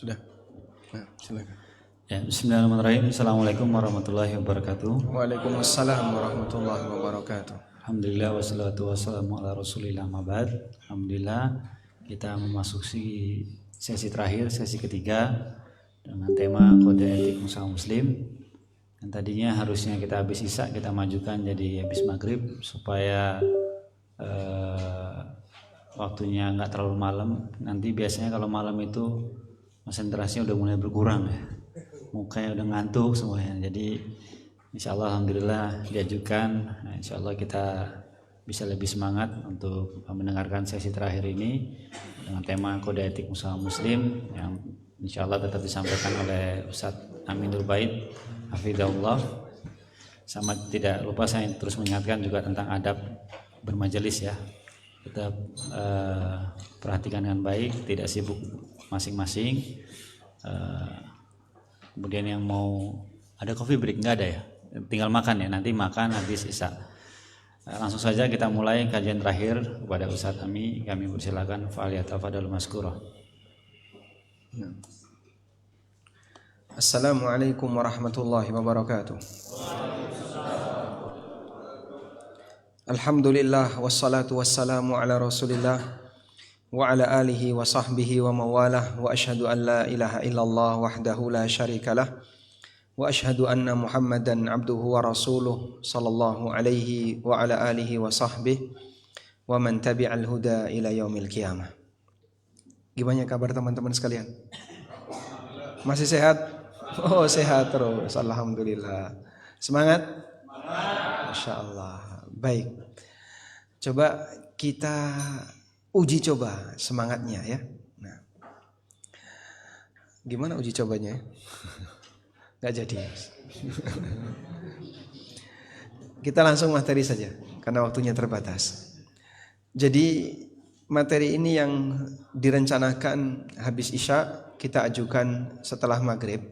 Sudah. Nah, silakan. Ya, bismillahirrahmanirrahim. Assalamualaikum warahmatullahi wabarakatuh. Waalaikumsalam warahmatullahi wabarakatuh. Alhamdulillah wassalatu wassalamu ala rasulillah ma'bad. Alhamdulillah kita memasuki sesi terakhir, sesi ketiga dengan tema kode etik usaha muslim. Dan tadinya harusnya kita habis isya kita majukan jadi habis maghrib supaya waktunya nggak terlalu malam. Nanti biasanya kalau malam itu konsentrasinya udah mulai berkurang ya, mukanya udah ngantuk semuanya. Jadi insya Allah alhamdulillah diajukan. Nah, insya Allah kita bisa lebih semangat untuk mendengarkan sesi terakhir ini dengan tema kode etik usaha muslim yang insya Allah tetap disampaikan oleh Ustadz Aminul Bait hafizahullah. Sama tidak lupa saya terus mengingatkan juga tentang adab bermajelis ya. Tetap perhatikan dengan baik, tidak sibuk masing-masing. Kemudian yang mau ada coffee break nggak ada ya, tinggal makan ya, nanti makan habis isya. Langsung saja kita mulai kajian terakhir kepada Ustadz Ami. Kami persilakan fa'aliyatafadhal maskura. Assalamualaikum warahmatullahi wabarakatuh. Alhamdulillah wassalatu wassalamu ala rasulillah wa ala alihi wa sahbihi wa mawalah wa ashhadu an la ilaha illallah wahdahu la syarikalah wa ashhadu anna muhammadan abduhu wa rasuluh sallallahu alaihi wa ala alihi wa sahbihi wa man tabi'al huda ila yaumil qiyamah. Gimana kabar teman-teman sekalian? Masih sehat? Oh, sehat terus, alhamdulillah. Semangat? Masya Allah. Baik, coba kita uji coba semangatnya ya. Nah, gimana uji cobanya? Nggak jadi. Kita langsung materi saja karena waktunya terbatas. Jadi materi ini yang direncanakan habis isya kita ajukan setelah maghrib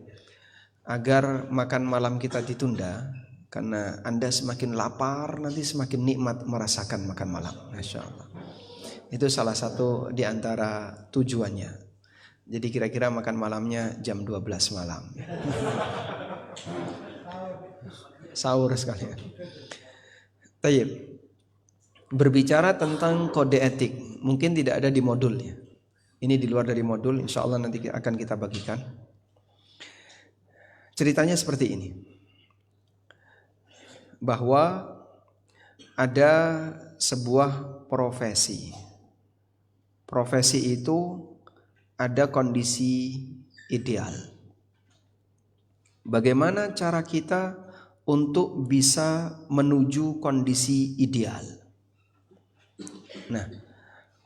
agar makan malam kita ditunda. Karena Anda semakin lapar, nanti semakin nikmat merasakan makan malam. Masya Allah. Itu salah satu di antara tujuannya. Jadi kira-kira makan malamnya jam 12 malam. Sahur sekalian. Tayyib. Berbicara tentang kode etik, mungkin tidak ada di modulnya. Ini di luar dari modul, insya Allah nanti akan kita bagikan. Ceritanya seperti ini. Bahwa ada sebuah profesi. Profesi itu ada kondisi ideal. Bagaimana cara kita untuk bisa menuju kondisi ideal? Nah,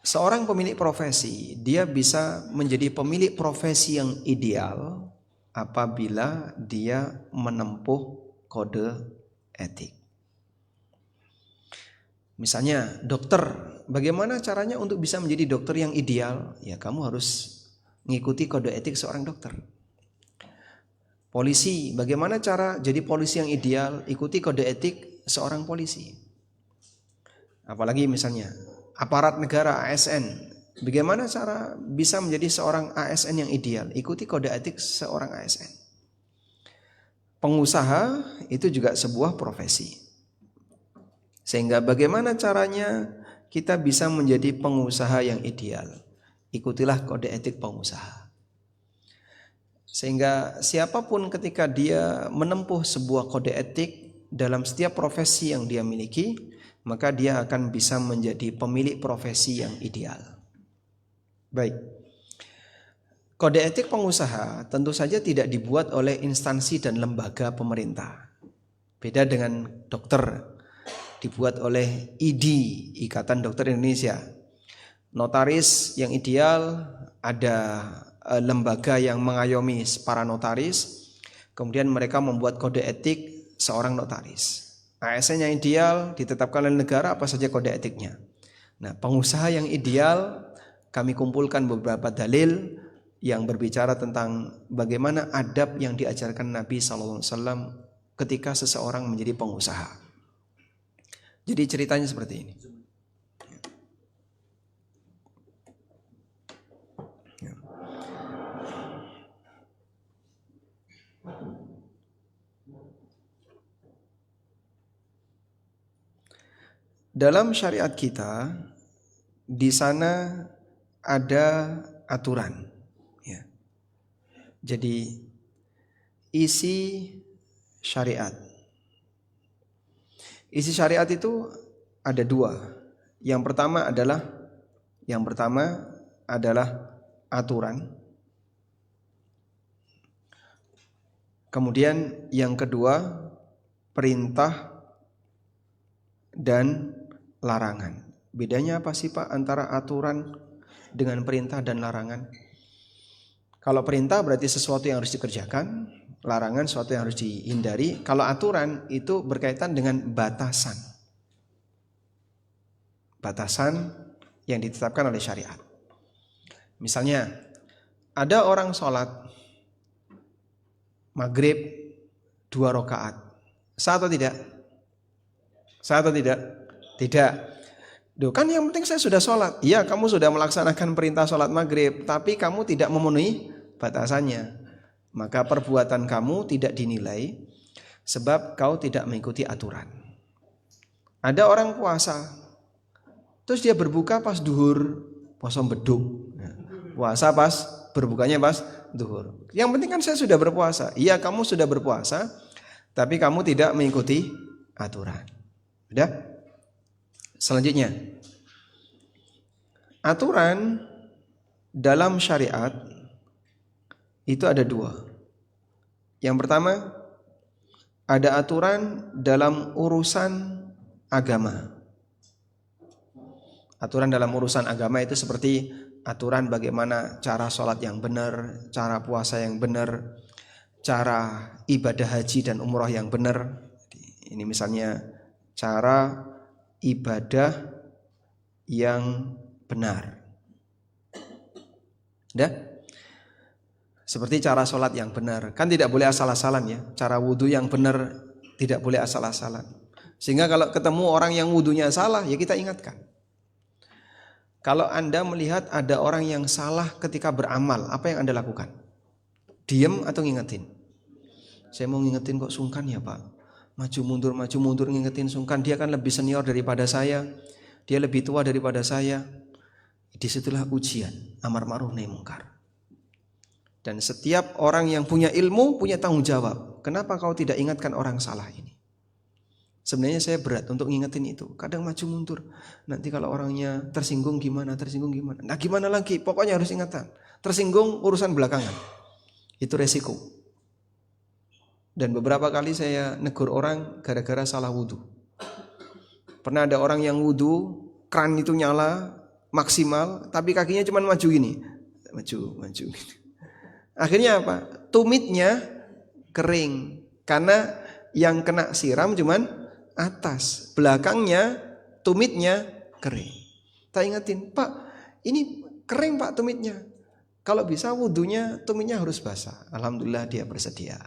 seorang pemilik profesi, dia bisa menjadi pemilik profesi yang ideal apabila dia menempuh kode etik. Misalnya dokter, bagaimana caranya untuk bisa menjadi dokter yang ideal? Ya kamu harus mengikuti kode etik seorang dokter. Polisi, bagaimana cara jadi polisi yang ideal? Ikuti kode etik seorang polisi. Apalagi misalnya aparat negara ASN, bagaimana cara bisa menjadi seorang ASN yang ideal? Ikuti kode etik seorang ASN. Pengusaha itu juga sebuah profesi. Sehingga bagaimana caranya kita bisa menjadi pengusaha yang ideal? Ikutilah kode etik pengusaha. Sehingga siapapun ketika dia menempuh sebuah kode etik dalam setiap profesi yang dia miliki, maka dia akan bisa menjadi pemilik profesi yang ideal. Baik. Kode etik pengusaha tentu saja tidak dibuat oleh instansi dan lembaga pemerintah. Beda dengan dokter, dibuat oleh ID, Ikatan Dokter Indonesia. Notaris yang ideal, ada lembaga yang mengayomi para notaris. Kemudian mereka membuat kode etik seorang notaris. ASN yang ideal ditetapkan oleh negara, apa saja kode etiknya. Nah, pengusaha yang ideal, kami kumpulkan beberapa dalil yang berbicara tentang bagaimana adab yang diajarkan Nabi SAW ketika seseorang menjadi pengusaha. Jadi ceritanya seperti ini. dalam syariat kita di sana ada aturan. Ya. Jadi isi syariat. Isi syariat itu ada dua. Yang pertama adalah aturan. Kemudian yang kedua perintah dan larangan. Bedanya apa sih Pak antara aturan dengan perintah dan larangan? Kalau perintah berarti sesuatu yang harus dikerjakan, larangan sesuatu yang harus dihindari. Kalau aturan itu berkaitan dengan batasan. Batasan yang ditetapkan oleh syariat. Misalnya ada orang sholat maghrib 2 rakaat. Sah atau tidak? Sah atau tidak? Tidak. Duh, kan yang penting saya sudah sholat. Iya, kamu sudah melaksanakan perintah sholat maghrib, tapi kamu tidak memenuhi batasannya. Maka perbuatan kamu tidak dinilai sebab kau tidak mengikuti aturan. Ada orang puasa, terus dia berbuka pas duhur, puasa beduk. Puasa pas, berbukanya pas duhur. Yang penting kan saya sudah berpuasa. Iya, kamu sudah berpuasa, tapi kamu tidak mengikuti aturan. Udah? Selanjutnya, aturan dalam syariat itu ada dua. Yang pertama, ada aturan dalam urusan agama. Aturan dalam urusan agama itu seperti aturan bagaimana cara sholat yang benar, cara puasa yang benar, cara ibadah haji dan umroh yang benar. Ini misalnya cara ibadah yang benar. Udah? Seperti cara sholat yang benar. Kan tidak boleh asal-asalan ya. Cara wudhu yang benar tidak boleh asal-asalan. Sehingga kalau ketemu orang yang wudhunya salah, ya kita ingatkan. Kalau Anda melihat ada orang yang salah ketika beramal, apa yang Anda lakukan? Diam atau ngingetin? Saya mau ngingetin kok sungkan ya Pak. Maju mundur ngingetin sungkan. Dia kan lebih senior daripada saya. Dia lebih tua daripada saya. Disitulah ujian amar ma'ruf nahi mungkar. Dan setiap orang yang punya ilmu punya tanggung jawab. Kenapa kau tidak ingatkan orang salah ini? Sebenarnya saya berat untuk ngingetin itu. Kadang maju mundur. Nanti kalau orangnya tersinggung gimana? Nah gimana lagi? Pokoknya harus ingatan. Tersinggung urusan belakangan. Itu resiko. Dan beberapa kali saya negur orang gara-gara salah wudhu. Pernah ada orang yang wudhu, kran itu nyala maksimal, tapi kakinya cuma maju gini. Maju. Akhirnya apa? Tumitnya kering. Karena yang kena siram cuman atas. Belakangnya tumitnya kering. Tak ingetin, Pak, ini kering Pak tumitnya. Kalau bisa wudhunya, tumitnya harus basah. Alhamdulillah dia bersedia.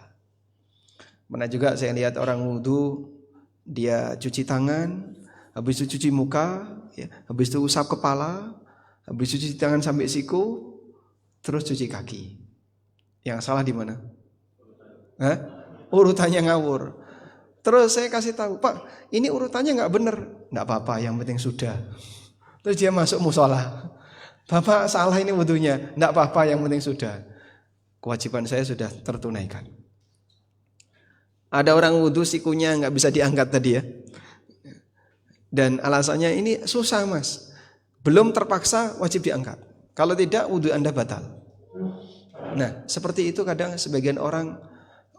Pernah juga saya lihat orang wudhu, dia cuci tangan, habis itu cuci muka, ya, habis itu usap kepala, habis itu cuci tangan sampai siku, terus cuci kaki. Yang salah di mana? Urutannya ngawur. Terus saya kasih tahu, Pak, ini urutannya nggak benar. Nggak apa-apa, yang penting sudah. Terus dia masuk musola. Bapak salah ini wudhunya. Nggak apa-apa, yang penting sudah. Kewajiban saya sudah tertunaikan. Ada orang wudhu sikunya nggak bisa diangkat tadi ya. Dan alasannya ini susah mas. Belum terpaksa wajib diangkat. Kalau tidak wudhu Anda batal. Nah seperti itu kadang sebagian orang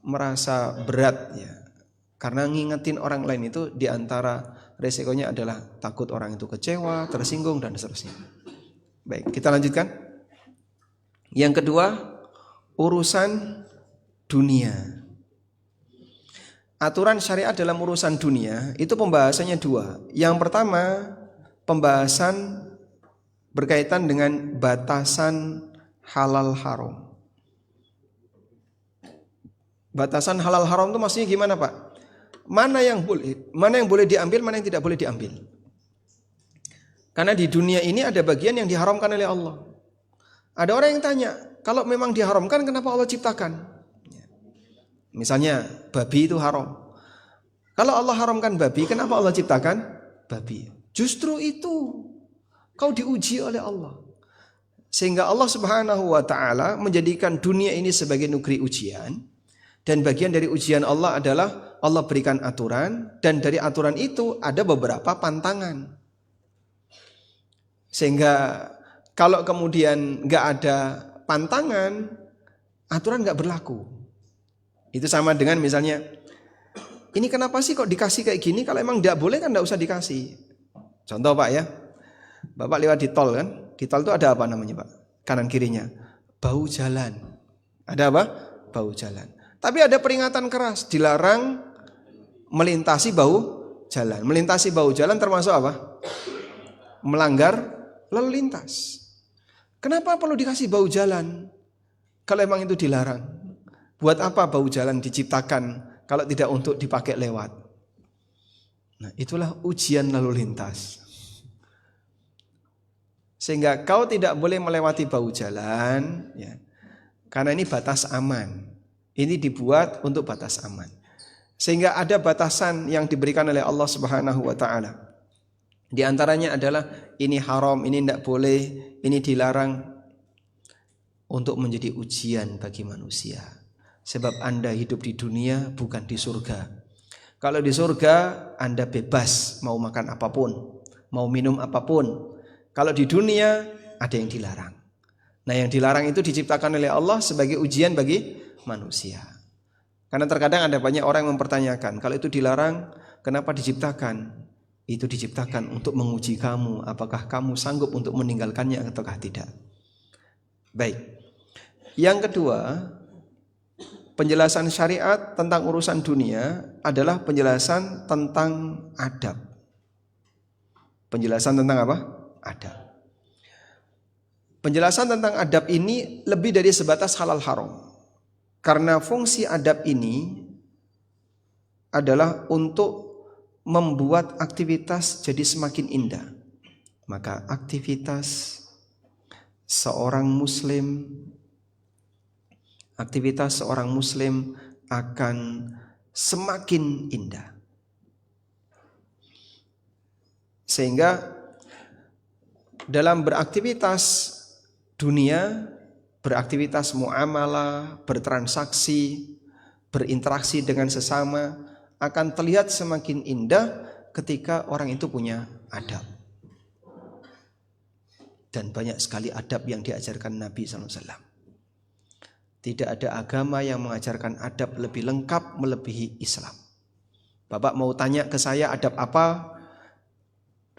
merasa berat ya. Karena ngingetin orang lain itu diantara resikonya adalah takut orang itu kecewa, tersinggung dan seterusnya. Baik, kita lanjutkan. Yang kedua, urusan dunia. Aturan syariat dalam urusan dunia itu pembahasannya dua. Yang pertama, pembahasan berkaitan dengan batasan halal haram. Batasan halal haram itu maksudnya gimana Pak? Mana yang boleh diambil, mana yang tidak boleh diambil. Karena di dunia ini ada bagian yang diharamkan oleh Allah. Ada orang yang tanya, kalau memang diharamkan kenapa Allah ciptakan? Misalnya babi itu haram. Kalau Allah haramkan babi, kenapa Allah ciptakan babi? Justru itu kau diuji oleh Allah. Sehingga Allah Subhanahu wa taala menjadikan dunia ini sebagai negeri ujian, dan bagian dari ujian Allah adalah Allah berikan aturan, dan dari aturan itu ada beberapa pantangan. Sehingga kalau kemudian nggak ada pantangan, aturan nggak berlaku. Itu sama dengan misalnya, ini kenapa sih kok dikasih kayak gini? Kalau emang nggak boleh kan nggak usah dikasih. Contoh Pak ya, Bapak lewat di tol kan, di tol itu ada apa namanya Pak? Kanan kirinya, bau jalan. Ada apa? Bau jalan. Tapi ada peringatan keras, dilarang melintasi bau jalan. Melintasi bau jalan termasuk apa? Melanggar lalu lintas. Kenapa perlu dikasih bau jalan? Kalau emang itu dilarang. Buat apa bau jalan diciptakan kalau tidak untuk dipakai lewat? Nah, itulah ujian lalu lintas. Sehingga kau tidak boleh melewati bau jalan, ya, karena ini batas aman. Ini dibuat untuk batas aman. Sehingga ada batasan yang diberikan oleh Allah Subhanahu wa taala. Di antaranya adalah ini haram, ini tidak boleh, ini dilarang untuk menjadi ujian bagi manusia. Sebab Anda hidup di dunia bukan di surga. Kalau di surga Anda bebas mau makan apapun, mau minum apapun. Kalau di dunia ada yang dilarang. Nah, yang dilarang itu diciptakan oleh Allah sebagai ujian bagi manusia. Karena terkadang ada banyak orang yang mempertanyakan, kalau itu dilarang, kenapa diciptakan? Itu diciptakan untuk menguji kamu, apakah kamu sanggup untuk meninggalkannya ataukah tidak. Baik. Yang kedua, penjelasan syariat tentang urusan dunia adalah penjelasan tentang adab. Penjelasan tentang apa? Adab. Penjelasan tentang adab ini lebih dari sebatas halal haram. Karena fungsi adab ini adalah untuk membuat aktivitas jadi semakin indah. Maka aktivitas seorang muslim akan semakin indah. Sehingga dalam beraktivitas dunia, beraktivitas muamalah, bertransaksi, berinteraksi dengan sesama akan terlihat semakin indah ketika orang itu punya adab. Dan banyak sekali adab yang diajarkan Nabi SAW. Tidak ada agama yang mengajarkan adab lebih lengkap melebihi Islam. Bapak mau tanya ke saya adab apa?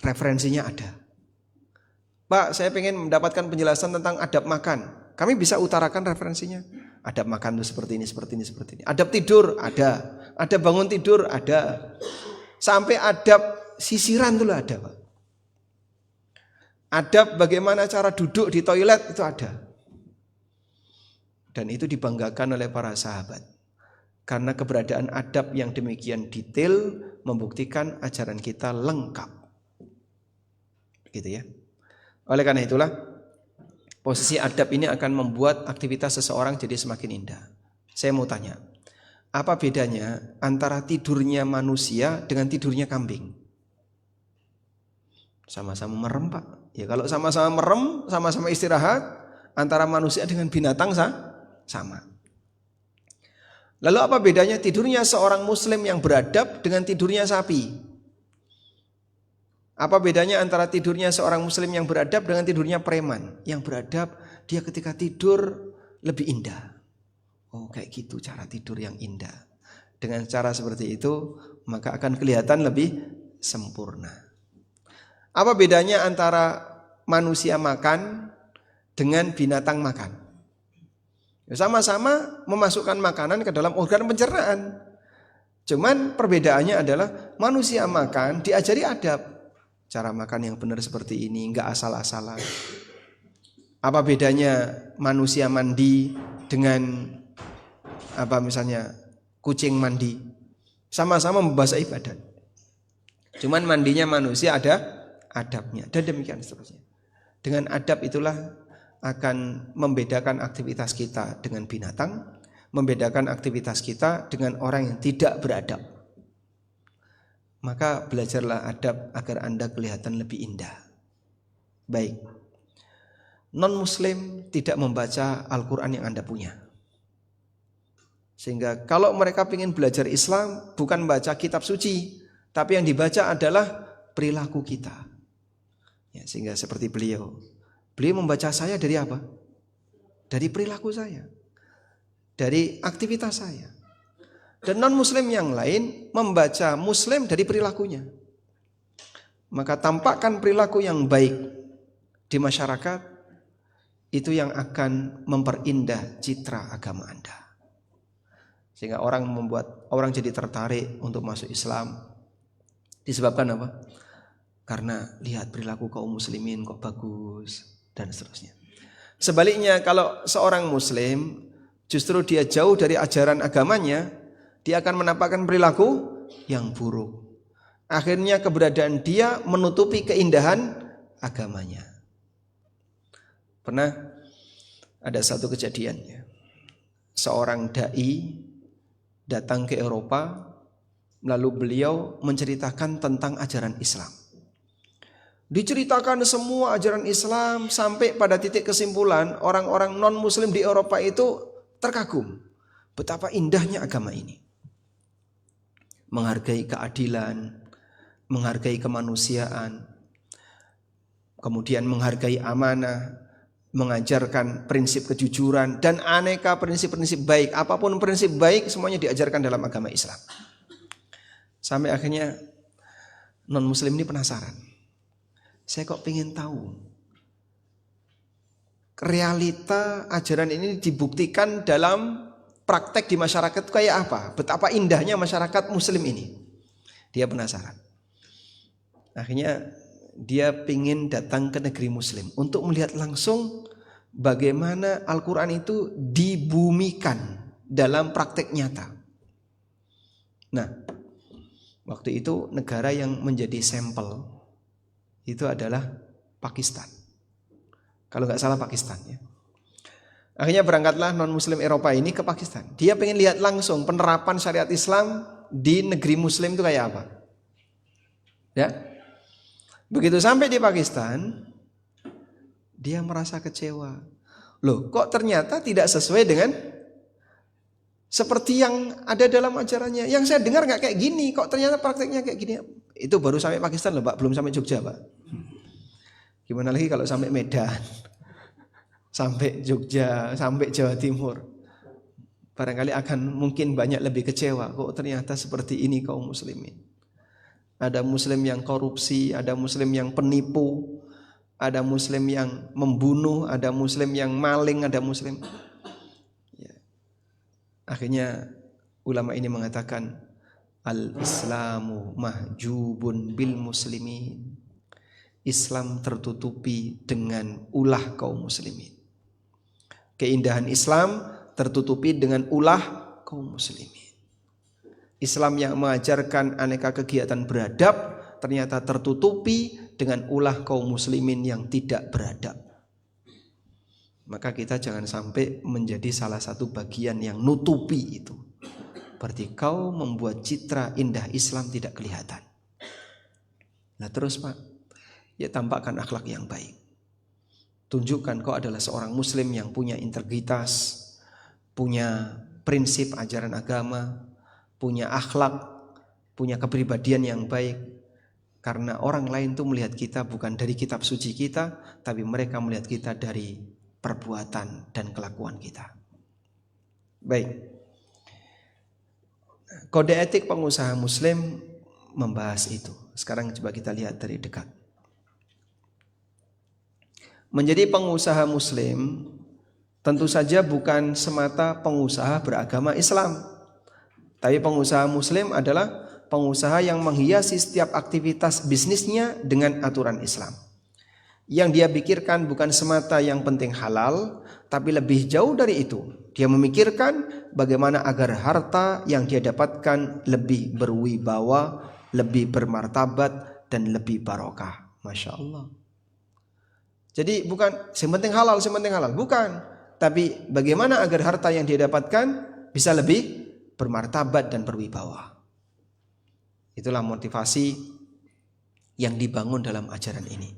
Referensinya ada. Pak, saya ingin mendapatkan penjelasan tentang adab makan. Kami bisa utarakan referensinya. Adab makan itu seperti ini, seperti ini, seperti ini. Adab tidur ada. Adab bangun tidur ada. Sampai adab sisiran itu ada, Pak. Adab bagaimana cara duduk di toilet itu ada. Dan itu dibanggakan oleh para sahabat. Karena keberadaan adab yang demikian detail membuktikan ajaran kita lengkap. Gitu ya. Oleh karena itulah posisi adab ini akan membuat aktivitas seseorang jadi semakin indah. Saya mau tanya, apa bedanya antara tidurnya manusia dengan tidurnya kambing? Sama-sama merem, Pak. Ya kalau sama-sama merem, sama-sama istirahat, antara manusia dengan binatang sama. Lalu apa bedanya tidurnya seorang muslim yang beradab dengan tidurnya sapi? Apa bedanya antara tidurnya seorang muslim yang beradab dengan tidurnya preman? Yang beradab, dia ketika tidur lebih indah. Oh, kayak gitu cara tidur yang indah. Dengan cara seperti itu, maka akan kelihatan lebih sempurna. Apa bedanya antara manusia makan dengan binatang makan? Sama-sama memasukkan makanan ke dalam organ pencernaan. Cuman perbedaannya adalah manusia makan diajari adab. Cara makan yang benar seperti ini, enggak asal-asalan. Apa bedanya manusia mandi dengan misalnya kucing mandi? Sama-sama membasahi badan. Cuman mandinya manusia ada adabnya. Dan demikian seterusnya. Dengan adab itulah akan membedakan aktivitas kita dengan binatang, membedakan aktivitas kita dengan orang yang tidak beradab. maka belajarlah adab agar Anda kelihatan lebih indah. Baik. Non-Muslim tidak membaca Al-Quran yang Anda punya. Sehingga kalau mereka ingin belajar Islam, bukan baca kitab suci, tapi yang dibaca adalah perilaku kita. Ya, sehingga seperti beliau membaca saya dari apa? Dari perilaku saya, dari aktivitas saya. Dan non-Muslim yang lain membaca Muslim dari perilakunya. Maka tampakkan perilaku yang baik di masyarakat, itu yang akan memperindah citra agama Anda. Sehingga membuat orang jadi tertarik untuk masuk Islam. Disebabkan apa? Karena lihat perilaku kaum muslimin kok bagus dan seterusnya. Sebaliknya kalau seorang muslim justru dia jauh dari ajaran agamanya, dia akan menampakkan perilaku yang buruk. Akhirnya keberadaan dia menutupi keindahan agamanya. Pernah ada satu kejadiannya. Seorang dai datang ke Eropa, lalu beliau menceritakan tentang ajaran Islam. Diceritakan semua ajaran Islam sampai pada titik kesimpulan orang-orang non-muslim di Eropa itu terkagum. Betapa indahnya agama ini. Menghargai keadilan, menghargai kemanusiaan, kemudian menghargai amanah, mengajarkan prinsip kejujuran dan aneka prinsip-prinsip baik. Apapun prinsip baik semuanya diajarkan dalam agama Islam. Sampai akhirnya non-muslim ini penasaran. Saya kok pengen tahu realita ajaran ini dibuktikan dalam praktek di masyarakat itu kayak apa? Betapa indahnya masyarakat muslim ini. Dia penasaran. Akhirnya dia ingin datang ke negeri muslim untuk melihat langsung bagaimana Al-Quran itu dibumikan dalam praktek nyata. Nah, waktu itu negara yang menjadi sampel itu adalah Pakistan. Kalau nggak salah Pakistan ya. Akhirnya berangkatlah non-muslim Eropa ini ke Pakistan. Dia pengen lihat langsung penerapan syariat Islam di negeri muslim itu kayak apa. Ya. Begitu sampai di Pakistan, dia merasa kecewa. Loh, kok ternyata tidak sesuai dengan seperti yang ada dalam ajarannya. Yang saya dengar nggak kayak gini, kok ternyata prakteknya kayak gini. Itu baru sampai Pakistan loh Pak, belum sampai Jogja Pak. Gimana lagi kalau sampai Medan, sampai Jogja, sampai Jawa Timur. Barangkali akan mungkin banyak lebih kecewa. Kok ternyata seperti ini kaum muslimin. Ada muslim yang korupsi, ada muslim yang penipu, ada muslim yang membunuh, ada muslim yang maling, ada muslim. Ya. Akhirnya ulama ini mengatakan al-islamu mahjubun bil muslimin. Islam tertutupi dengan ulah kaum muslimin. Keindahan Islam tertutupi dengan ulah kaum muslimin. Islam yang mengajarkan aneka kegiatan beradab ternyata tertutupi dengan ulah kaum muslimin yang tidak beradab. Maka kita jangan sampai menjadi salah satu bagian yang nutupi itu. Berarti kau membuat citra indah Islam tidak kelihatan. Nah terus Pak, ya tampakkan akhlak yang baik. Tunjukkan kau adalah seorang muslim yang punya integritas, punya prinsip ajaran agama, punya akhlak, punya kepribadian yang baik. Karena orang lain tuh melihat kita bukan dari kitab suci kita, tapi mereka melihat kita dari perbuatan dan kelakuan kita. Baik. Kode etik pengusaha muslim membahas itu. Sekarang coba kita lihat dari dekat. Menjadi pengusaha muslim tentu saja bukan semata pengusaha beragama Islam. Tapi pengusaha muslim adalah pengusaha yang menghiasi setiap aktivitas bisnisnya dengan aturan Islam. Yang dia pikirkan bukan semata yang penting halal, tapi lebih jauh dari itu. Dia memikirkan bagaimana agar harta yang dia dapatkan lebih berwibawa, lebih bermartabat, dan lebih barokah. Masya Allah. Jadi bukan yang penting halal, bukan. Tapi bagaimana agar harta yang dia dapatkan bisa lebih bermartabat dan berwibawa. Itulah motivasi yang dibangun dalam ajaran ini.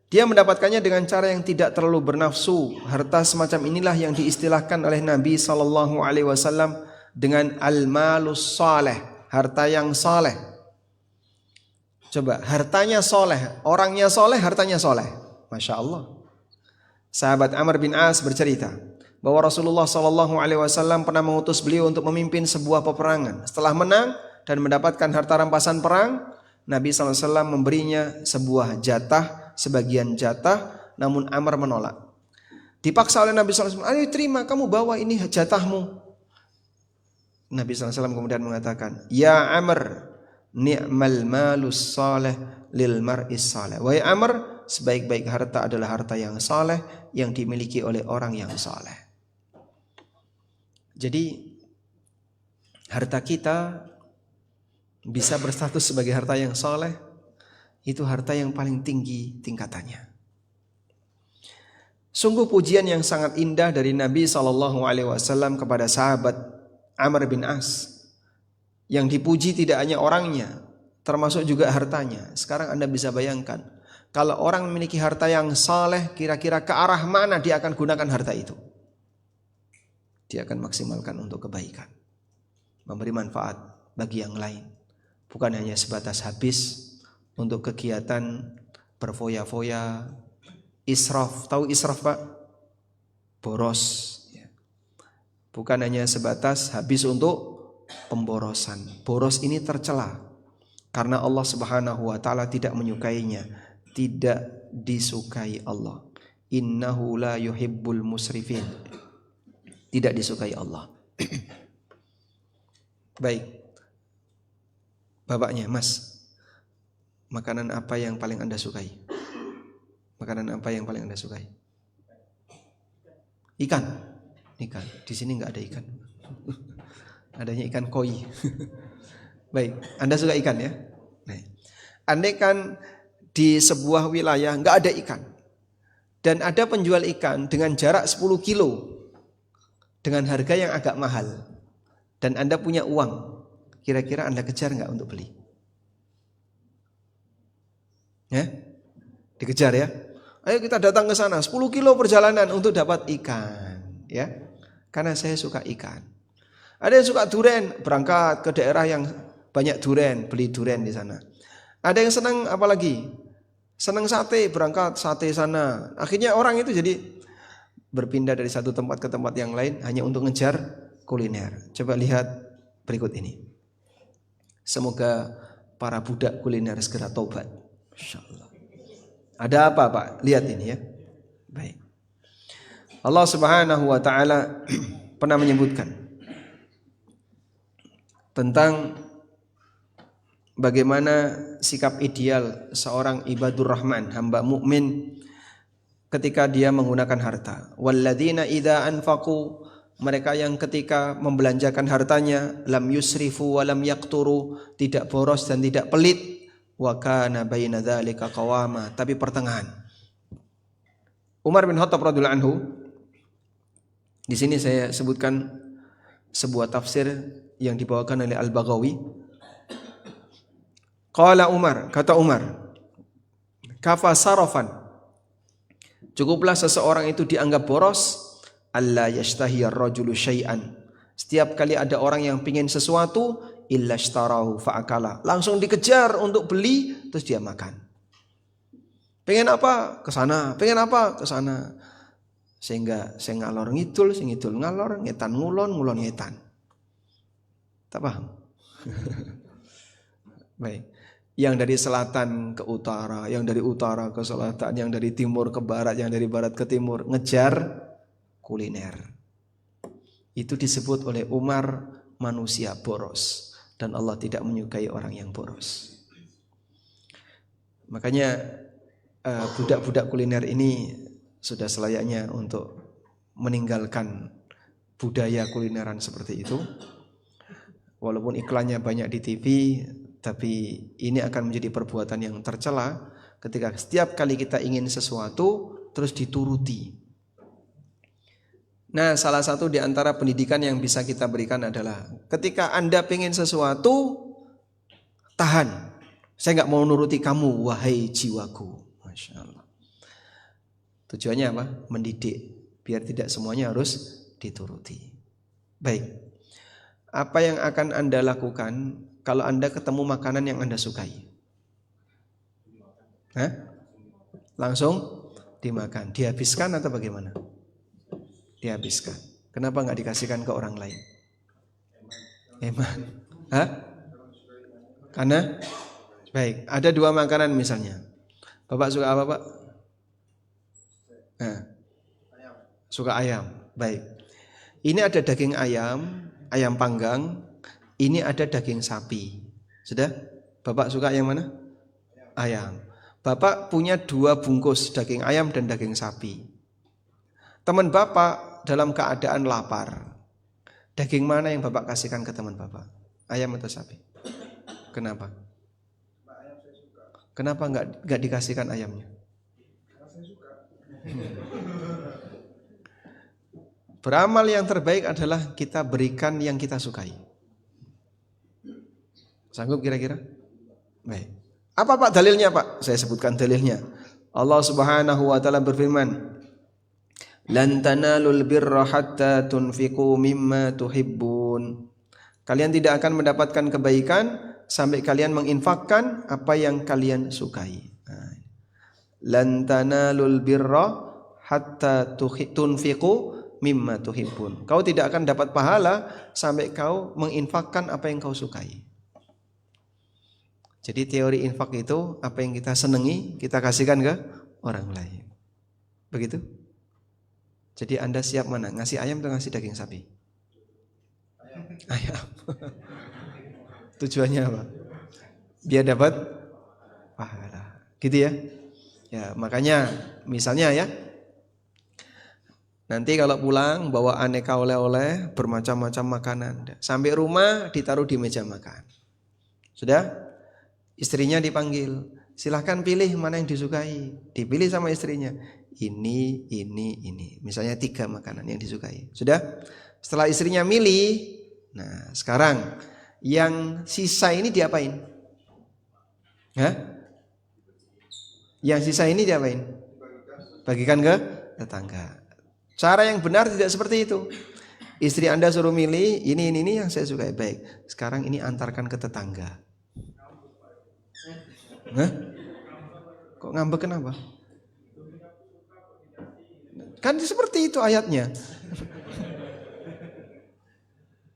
Dia mendapatkannya dengan cara yang tidak terlalu bernafsu. Harta semacam inilah yang diistilahkan oleh Nabi SAW dengan al-malus saleh, harta yang saleh. Coba, hartanya soleh, orangnya soleh, hartanya soleh. Masya Allah. Sahabat Amr bin As bercerita bahwa Rasulullah SAW pernah mengutus beliau untuk memimpin sebuah peperangan. Setelah menang dan mendapatkan harta rampasan perang, Nabi SAW memberinya sebuah jatah, sebagian jatah, namun Amr menolak. Dipaksa oleh Nabi SAW, ayo terima, kamu bawa ini jatahmu. Nabi SAW kemudian mengatakan, ya Amr, ni'mal malus saleh lil mar'is saleh. Wahai Amr, sebaik-baik harta adalah harta yang saleh yang dimiliki oleh orang yang saleh. Jadi harta kita bisa berstatus sebagai harta yang saleh, itu harta yang paling tinggi tingkatannya. Sungguh pujian yang sangat indah dari Nabi SAW kepada sahabat Amr bin As. Yang dipuji tidak hanya orangnya, termasuk juga hartanya. Sekarang Anda bisa bayangkan, kalau orang memiliki harta yang saleh, kira-kira ke arah mana dia akan gunakan harta itu? Dia akan maksimalkan untuk kebaikan, memberi manfaat bagi yang lain. Bukan hanya sebatas habis untuk kegiatan berfoya-foya, israf. Tahu israf, Pak? Boros. Bukan hanya sebatas habis untuk pemborosan. Boros ini tercela karena Allah Subhanahu wa taala tidak menyukainya, tidak disukai Allah. Innahu la yuhibbul musrifin. Tidak disukai Allah. Baik. Bapaknya, Mas, makanan apa yang paling Anda sukai? Makanan apa yang paling Anda sukai? Ikan. Ikan. Di sini enggak ada ikan. Adanya ikan koi. Baik, Anda suka ikan ya? Nah, andai kan di sebuah wilayah enggak ada ikan dan ada penjual ikan dengan jarak 10 kilo dengan harga yang agak mahal dan Anda punya uang, kira-kira Anda kejar enggak untuk beli? Ya? Dikejar ya? Ayo kita datang ke sana, 10 kilo perjalanan untuk dapat ikan, ya. Karena saya suka ikan. Ada yang suka durian, berangkat ke daerah yang banyak durian, beli durian di sana. Ada yang senang apalagi? Senang sate, berangkat sate sana. Akhirnya orang itu jadi berpindah dari satu tempat ke tempat yang lain hanya untuk ngejar kuliner. Coba lihat berikut ini. Semoga para budak kuliner segera tobat. Insyaallah. Ada apa, Pak? Lihat ini ya. Baik. Allah Subhanahu wa taala pernah menyebutkan tentang bagaimana sikap ideal seorang ibadur rahman, hamba mukmin ketika dia menggunakan harta. Walladzina idza anfaqu, mereka yang ketika membelanjakan hartanya, lam yusrifu wa lam yaqturu, tidak boros dan tidak pelit, wa kana baina dzalika qawama, tapi pertengahan. Umar bin Khattab radhiyallahu anhu, di sini saya sebutkan sebuah tafsir yang dibawakan oleh Al-Baghawi. Qala Umar, kata Umar, kafa sarafan, cukuplah seseorang itu dianggap boros, alla yashtahi ar-rajulu syai'an, setiap kali ada orang yang pingin sesuatu, illa ishtarahu fa'akala, langsung dikejar untuk beli terus dia makan. Pengen apa? Ke sana. Pengen apa? Ke sana. Sehingga saya ngalor ngidul, sing ngidul ngalor, ngetan ngulon, ngulon ngetan. Tak paham? Baik. Yang dari selatan ke utara, yang dari utara ke selatan, yang dari timur ke barat, yang dari barat ke timur, ngejar kuliner. Itu disebut oleh Umar manusia boros, dan Allah tidak menyukai orang yang boros. Makanya budak-budak kuliner ini sudah selayaknya untuk meninggalkan budaya kulineran seperti itu. Walaupun iklannya banyak di TV, tapi ini akan menjadi perbuatan yang tercela ketika setiap kali kita ingin sesuatu terus dituruti. Nah, salah satu di antara pendidikan yang bisa kita berikan adalah ketika Anda pengen sesuatu, tahan. Saya nggak mau nuruti kamu, wahai jiwaku. Masya Allah. Tujuannya apa? Mendidik, biar tidak semuanya harus dituruti. Baik. Apa yang akan Anda lakukan kalau Anda ketemu makanan yang Anda sukai? Langsung dimakan, dihabiskan atau bagaimana? Dihabiskan. Kenapa nggak dikasihkan ke orang lain? Eman. Karena baik, ada 2 makanan misalnya. Bapak suka apa, Pak? Suka ayam. Baik. Ini ada daging ayam, ayam panggang. Ini ada daging sapi. Sudah? Bapak suka yang mana? Ayam. Bapak punya 2 bungkus daging ayam dan daging sapi. Teman Bapak dalam keadaan lapar. Daging mana yang Bapak kasihkan ke teman Bapak? Ayam atau sapi? Kenapa? Kenapa nggak dikasihkan ayamnya? Beramal yang terbaik adalah kita berikan yang kita sukai. Sanggup kira-kira? Baik. Apa Pak dalilnya Pak? Saya sebutkan dalilnya. Allah Subhanahu wa taala berfirman, "Lan tanalul birra hatta tunfiqu mimma tuhibbun." Kalian tidak akan mendapatkan kebaikan sampai kalian menginfakkan apa yang kalian sukai. Lan tanalul birra hatta tunfiqu mimma tuhibbun. Kau tidak akan dapat pahala sampai kau menginfakkan apa yang kau sukai. Jadi teori infak itu apa yang kita senangi kita kasihkan ke orang lain. Begitu? Jadi Anda siap mana? Ngasih ayam atau ngasih daging sapi? Ayam. Tujuannya apa? Biar dapat pahala. Gitu ya? Ya, makanya misalnya ya. Nanti kalau pulang bawa aneka oleh-oleh, bermacam-macam makanan. Sampai rumah ditaruh di meja makan. Sudah? Istrinya dipanggil. Silahkan pilih mana yang disukai. Dipilih sama istrinya. Ini. Misalnya 3 makanan yang disukai. Sudah? Setelah istrinya milih, nah sekarang yang sisa ini diapain? Yang sisa ini diapain? Bagikan ke tetangga. Cara yang benar tidak seperti itu. Istri Anda suruh milih, ini yang saya sukai. Baik, sekarang ini antarkan ke tetangga. Kok ngambek kenapa? Kan seperti itu ayatnya.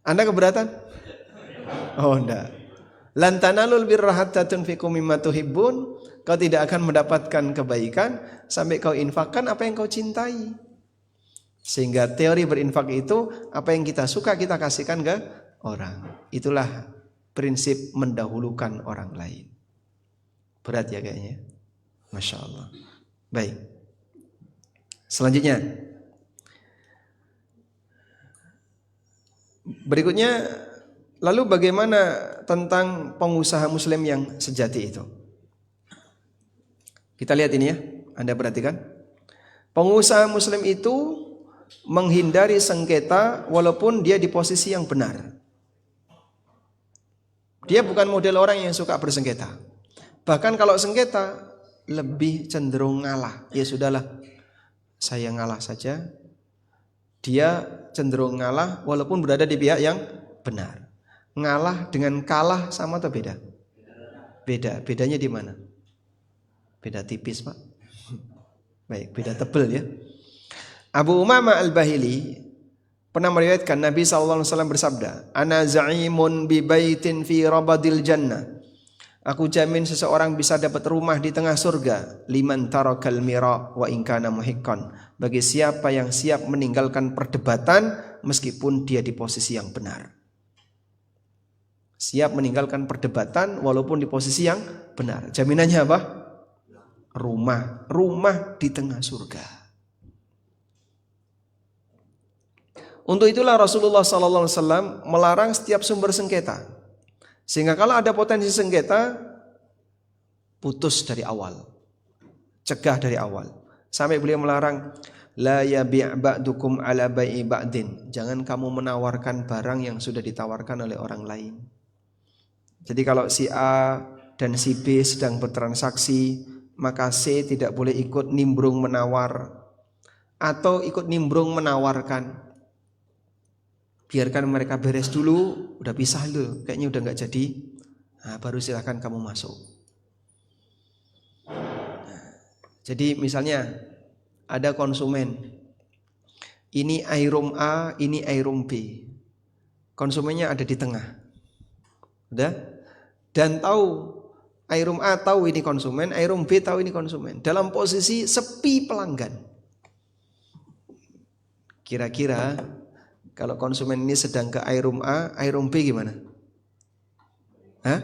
Anda keberatan? Oh enggak. Lan tanalul birra hatta tunfiqu mimma tuhibbun. Kau tidak akan mendapatkan kebaikan sampai kau infakkan apa yang kau cintai. Sehingga teori berinfak itu apa yang kita suka kita kasihkan ke orang. Itulah prinsip mendahulukan orang lain. Berat ya kayaknya. Masya Allah. Baik. Selanjutnya. Berikutnya, lalu bagaimana tentang pengusaha muslim yang sejati itu? Kita lihat ini ya. Anda perhatikan. Pengusaha muslim itu menghindari sengketa walaupun dia di posisi yang benar. Dia bukan model orang yang suka bersengketa. Bahkan kalau sengketa lebih cenderung ngalah. Ya sudahlah, saya ngalah saja. Dia cenderung ngalah walaupun berada di pihak yang benar. Ngalah dengan kalah sama atau beda? Beda. Bedanya di mana? Beda tipis Pak. Baik, beda tebel ya. Abu Umamah Al-Bahili pernah meriwayatkan Nabi SAW bersabda, "Ana za'imun bi baitin fi rabadil jannah." Aku jamin seseorang bisa dapat rumah di tengah surga. Liman tarakal mira wa in kana muhiqqan. Bagi siapa yang siap meninggalkan perdebatan meskipun dia di posisi yang benar. Siap meninggalkan perdebatan walaupun di posisi yang benar. Jaminannya apa? Rumah di tengah surga. Untuk itulah Rasulullah SAW melarang setiap sumber sengketa. Sehingga kalau ada potensi sengketa, putus dari awal. Cegah dari awal. Sampai beliau melarang, la yabi' ba'dukum ala bai'i ba'din. Jangan kamu menawarkan barang yang sudah ditawarkan oleh orang lain. Jadi kalau si A dan si B sedang bertransaksi, maka C tidak boleh ikut nimbrung menawar atau ikut nimbrung menawarkan. Biarkan mereka beres dulu, udah pisah dulu, kayaknya udah nggak jadi, nah, baru silahkan kamu masuk. Jadi misalnya ada konsumen, ini iRoom A, ini iRoom B, konsumennya ada di tengah, udah, dan tahu iRoom A tahu ini konsumen, iRoom B tahu ini konsumen, dalam posisi sepi pelanggan. Kira-kira kalau konsumen ini sedang ke iRoom A, iRoom B gimana? Hah?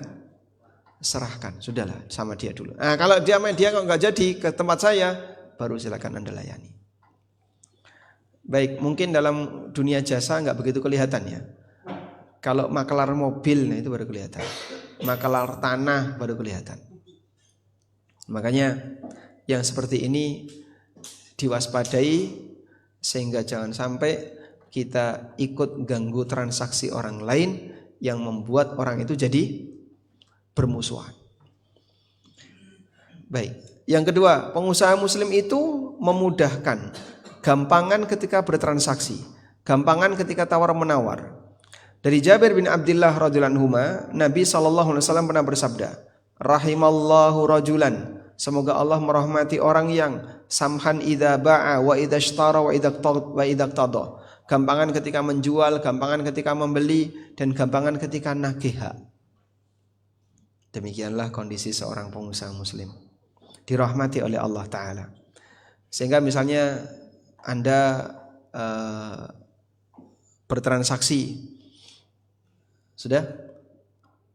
Serahkan, sudahlah sama dia dulu. Nah, kalau dia kok nggak jadi ke tempat saya, baru silakan Anda layani. Baik, mungkin dalam dunia jasa nggak begitu kelihatan ya. Kalau makelar mobil, nah itu baru kelihatan. Makelar tanah baru kelihatan. Makanya yang seperti ini diwaspadai sehingga jangan sampai kita ikut ganggu transaksi orang lain yang membuat orang itu jadi bermusuhan. Baik, yang kedua, pengusaha muslim itu memudahkan, gampangan ketika bertransaksi, gampangan ketika tawar-menawar. Dari Jabir bin Abdullah radhiyallahu anhu, Nabi SAW pernah bersabda, rahimallahu rajulan, semoga Allah merahmati orang yang samhan idza ba'a wa idza ishtara wa idza iqtada. Gampangan ketika menjual, gampangan ketika membeli, dan gampangan ketika nageha. Demikianlah kondisi seorang pengusaha muslim, dirahmati oleh Allah Ta'ala. Sehingga misalnya Anda bertransaksi, sudah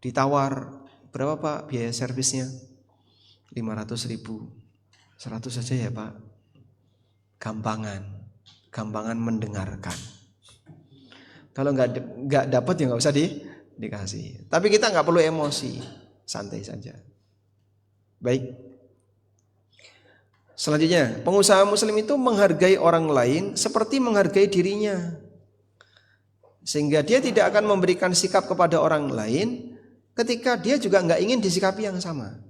ditawar, berapa Pak biaya servisnya? 500.000, 100 saja ya Pak. Gampangan mendengarkan. Kalau nggak dapat ya nggak usah dikasih. Tapi kita nggak perlu emosi, santai saja. Baik. Selanjutnya, pengusaha muslim itu menghargai orang lain seperti menghargai dirinya, sehingga dia tidak akan memberikan sikap kepada orang lain ketika dia juga nggak ingin disikapi yang sama.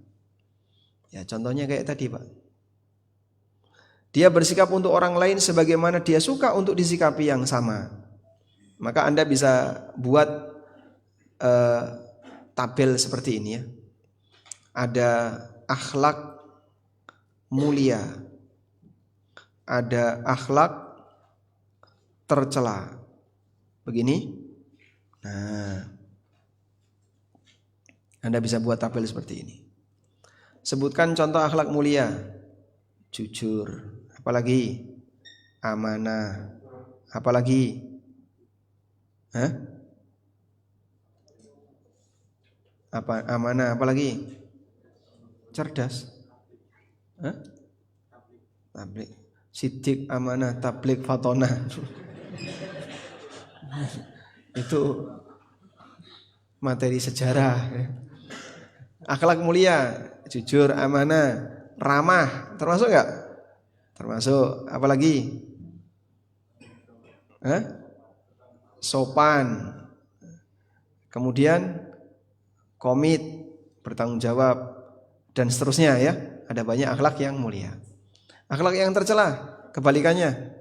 Ya contohnya kayak tadi Pak. Dia bersikap untuk orang lain sebagaimana dia suka untuk disikapi yang sama. Maka Anda bisa buat tabel seperti ini ya. Ada akhlak mulia, ada akhlak tercela. Begini. Nah, Anda bisa buat tabel seperti ini. Sebutkan contoh akhlak mulia. Jujur, apalagi amanah, apalagi amanah, apalagi cerdas, tablik, sidik, amanah, tablik, fatonah. Itu materi sejarah. Akhlak mulia, jujur, amanah, ramah, termasuk enggak? Termasuk. Apalagi? Sopan. Kemudian komit, bertanggung jawab, dan seterusnya ya. Ada banyak akhlak yang mulia. Akhlak yang tercela, kebalikannya.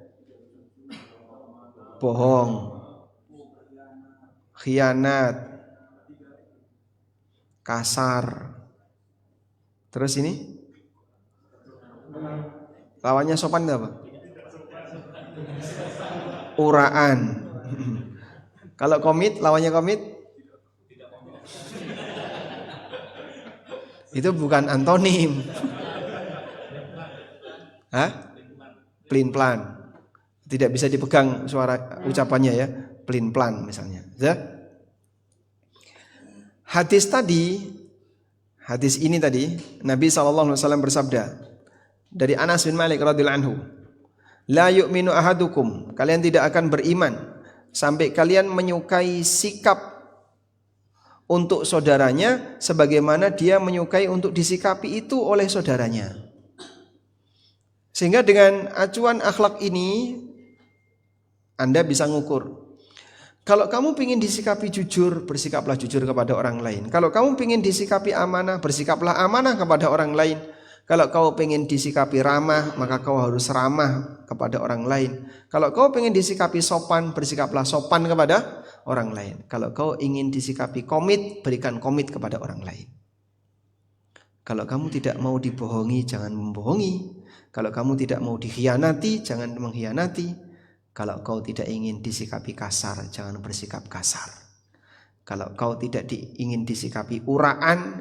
Bohong, khianat, kasar. Terus ini lawannya sopan itu apa? Uraan. Kalau komit, lawannya komit itu bukan antonim. Pelin-pelan. Tidak bisa dipegang suara ucapannya ya, pelin-pelan misalnya. Ya? Hadis ini tadi Nabi SAW bersabda dari Anas bin Malik radhiyallahu anhu, la yu'minu ahadukum, kalian tidak akan beriman sampai kalian menyukai sikap untuk saudaranya sebagaimana dia menyukai untuk disikapi itu oleh saudaranya. Sehingga dengan acuan akhlak ini Anda bisa ngukur Kalau kamu ingin disikapi jujur, bersikaplah jujur kepada orang lain. Kalau kamu ingin disikapi amanah, bersikaplah amanah kepada orang lain. Kalau kau ingin disikapi ramah, maka kau harus ramah kepada orang lain. Kalau kau ingin disikapi sopan, bersikaplah sopan kepada orang lain. Kalau kau ingin disikapi komit, berikan komit kepada orang lain. Kalau kamu tidak mau dibohongi, jangan membohongi. Kalau kamu tidak mau dikhianati, jangan mengkhianati. Kalau kau tidak ingin disikapi kasar, jangan bersikap kasar. Kalau kau tidak ingin disikapi uraan,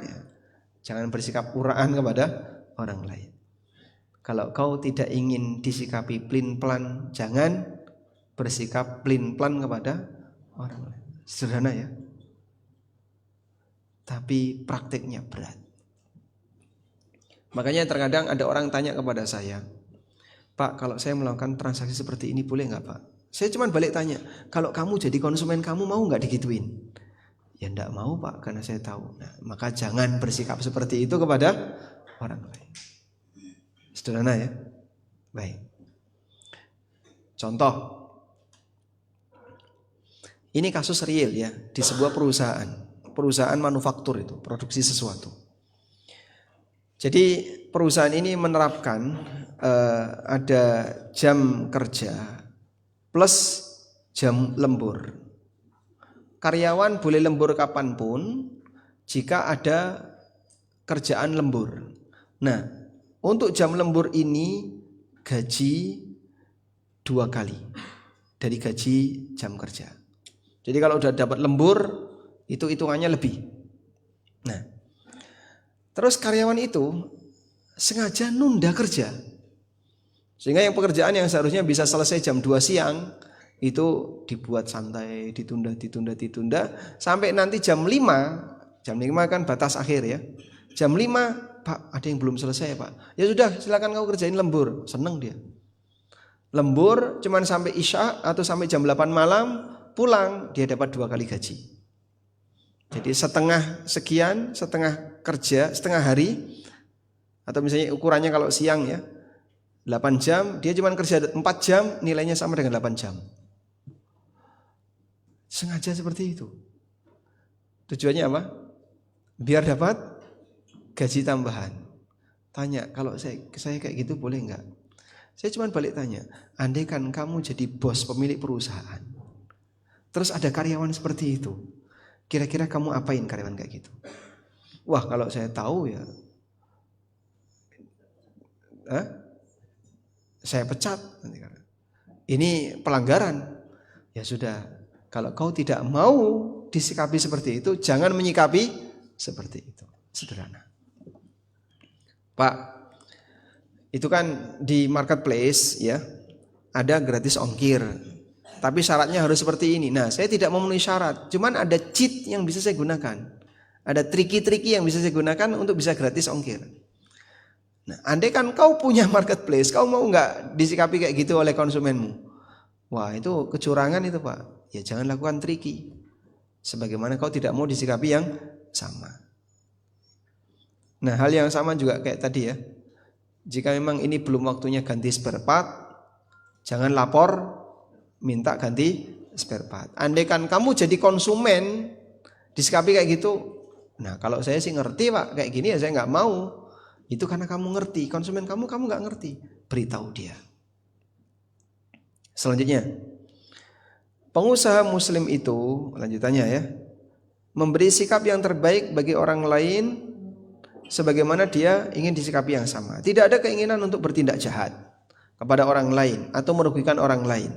jangan bersikap uraan kepada orang lain. Kalau kau tidak ingin disikapi plin-plan, jangan bersikap plin-plan kepada orang lain. Sederhana ya, tapi praktiknya berat. Makanya terkadang ada orang tanya kepada saya, Pak, kalau saya melakukan transaksi seperti ini boleh nggak Pak? Saya cuma balik tanya, kalau kamu jadi konsumen kamu mau nggak digituin? Ya enggak mau Pak, karena saya tahu. Nah, maka jangan bersikap seperti itu kepada orang lain. Sederhana ya. Baik. Contoh, ini kasus real ya, di sebuah perusahaan manufaktur itu, produksi sesuatu. Jadi perusahaan ini menerapkan ada jam kerja plus jam lembur. Karyawan boleh lembur kapanpun jika ada kerjaan lembur. Nah, untuk jam lembur ini gaji 2 kali dari gaji jam kerja. Jadi kalau udah dapat lembur itu hitungannya lebih. Nah, terus karyawan itu sengaja nunda kerja. Sehingga yang pekerjaan yang seharusnya bisa selesai jam 2 siang itu dibuat santai, ditunda sampai nanti jam 5. Jam 5 kan batas akhir ya. Jam 5, Pak, ada yang belum selesai, Pak. Ya sudah, silakan kau kerjain lembur. Seneng dia. Lembur cuman sampai isya atau sampai jam 8 malam, pulang dia dapat 2 kali gaji. Jadi setengah sekian, setengah kerja, setengah hari, atau misalnya ukurannya kalau siang ya 8 jam, dia cuma kerja 4 jam, nilainya sama dengan 8 jam. Sengaja seperti itu. Tujuannya apa? Biar dapat gaji tambahan. Tanya, kalau saya kayak gitu boleh enggak? Saya cuma balik tanya, andai kan kamu jadi bos pemilik perusahaan, terus ada karyawan seperti itu, kira-kira kamu apain karyawan kayak gitu? Wah, kalau saya tahu ya saya pecat. Ini pelanggaran. Ya sudah, kalau kau tidak mau disikapi seperti itu, jangan menyikapi seperti itu. Sederhana. Pak, itu kan di marketplace ya, ada gratis ongkir. Tapi syaratnya harus seperti ini. Nah, saya tidak memenuhi syarat, cuman ada cheat yang bisa saya gunakan. Ada triki-triki yang bisa saya gunakan untuk bisa gratis ongkir. Nah, andai kan kau punya marketplace, kau mau nggak disikapi kayak gitu oleh konsumenmu? Wah, itu kecurangan itu Pak. Ya jangan lakukan triki. Sebagaimana kau tidak mau disikapi yang sama. Nah, hal yang sama juga kayak tadi ya. Jika memang ini belum waktunya ganti spare part, jangan lapor minta ganti spare part. Andai kan kamu jadi konsumen disikapi kayak gitu, nah kalau saya sih ngerti Pak, kayak gini ya saya nggak mau. Itu karena kamu ngerti, konsumen kamu nggak ngerti, beritahu dia. Selanjutnya, pengusaha muslim itu, lanjutannya ya, memberi sikap yang terbaik bagi orang lain sebagaimana dia ingin disikapi yang sama. Tidak ada keinginan untuk bertindak jahat kepada orang lain atau merugikan orang lain.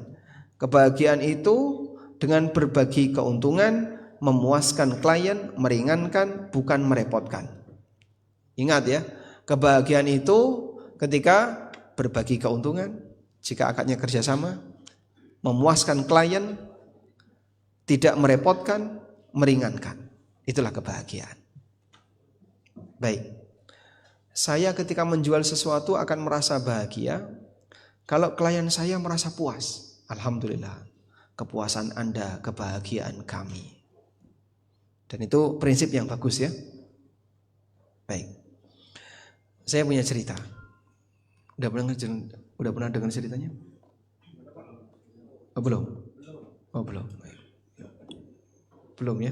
Kebahagiaan itu dengan berbagi keuntungan, memuaskan klien, meringankan, bukan merepotkan. Ingat ya, kebahagiaan itu ketika berbagi keuntungan, jika akadnya kerjasama, memuaskan klien, tidak merepotkan, meringankan. Itulah kebahagiaan. Baik, saya ketika menjual sesuatu akan merasa bahagia kalau klien saya merasa puas. Alhamdulillah, kepuasan Anda, kebahagiaan kami. Dan itu prinsip yang bagus ya. Baik, saya punya cerita. Udah pernah dengar ceritanya? Oh belum? Oh belum. Belum ya?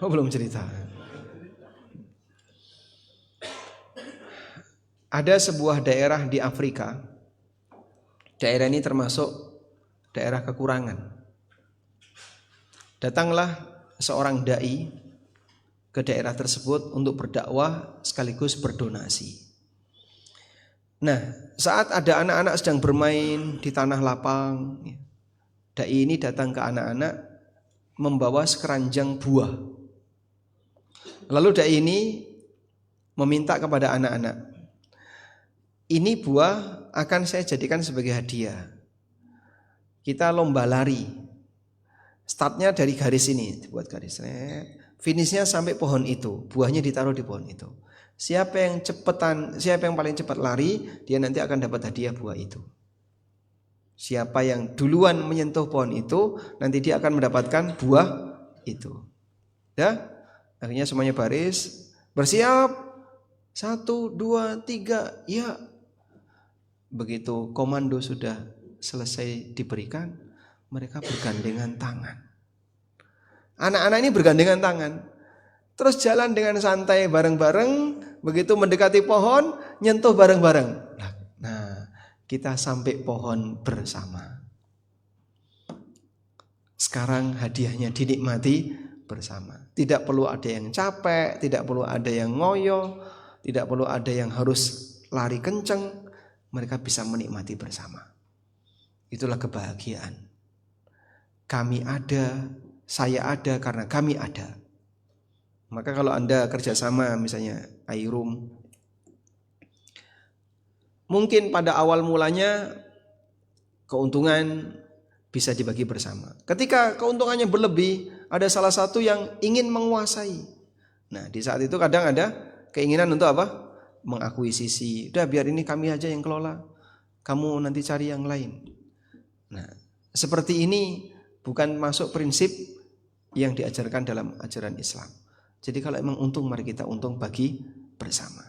Oh, belum cerita. Ada sebuah daerah di Afrika. Daerah ini termasuk daerah kekurangan. Datanglah seorang dai ke daerah tersebut untuk berdakwah sekaligus berdonasi. Nah, saat ada anak-anak sedang bermain di tanah lapang, dai ini datang ke anak-anak membawa sekeranjang buah. Lalu dai ini meminta kepada anak-anak, ini buah akan saya jadikan sebagai hadiah. Kita lomba lari. Startnya dari garis ini, dibuat garis. Finishnya sampai pohon itu, buahnya ditaruh di pohon itu. Siapa yang paling cepat lari, dia nanti akan dapat hadiah buah itu. Siapa yang duluan menyentuh pohon itu, nanti dia akan mendapatkan buah itu. Ya, akhirnya semuanya baris, bersiap. 1, 2, 3, ya. Begitu komando sudah selesai diberikan, mereka bergandengan tangan. Anak-anak ini bergandengan tangan. Terus jalan dengan santai bareng-bareng. Begitu mendekati pohon, nyentuh bareng-bareng. Nah, kita sampai pohon bersama. Sekarang hadiahnya dinikmati bersama. Tidak perlu ada yang capek, tidak perlu ada yang ngoyo, tidak perlu ada yang harus lari kenceng. Mereka bisa menikmati bersama. Itulah kebahagiaan. Kami ada, saya ada karena kami ada. Maka kalau Anda kerjasama misalnya iRoom, mungkin pada awal mulanya keuntungan bisa dibagi bersama. Ketika keuntungannya berlebih, ada salah satu yang ingin menguasai. Nah, di saat itu kadang ada keinginan untuk apa? Mengakuisisi. Udah biar ini kami aja yang kelola. Kamu nanti cari yang lain. Nah, seperti ini bukan masuk prinsip yang diajarkan dalam ajaran Islam. Jadi kalau emang untung, mari kita untung bagi bersama.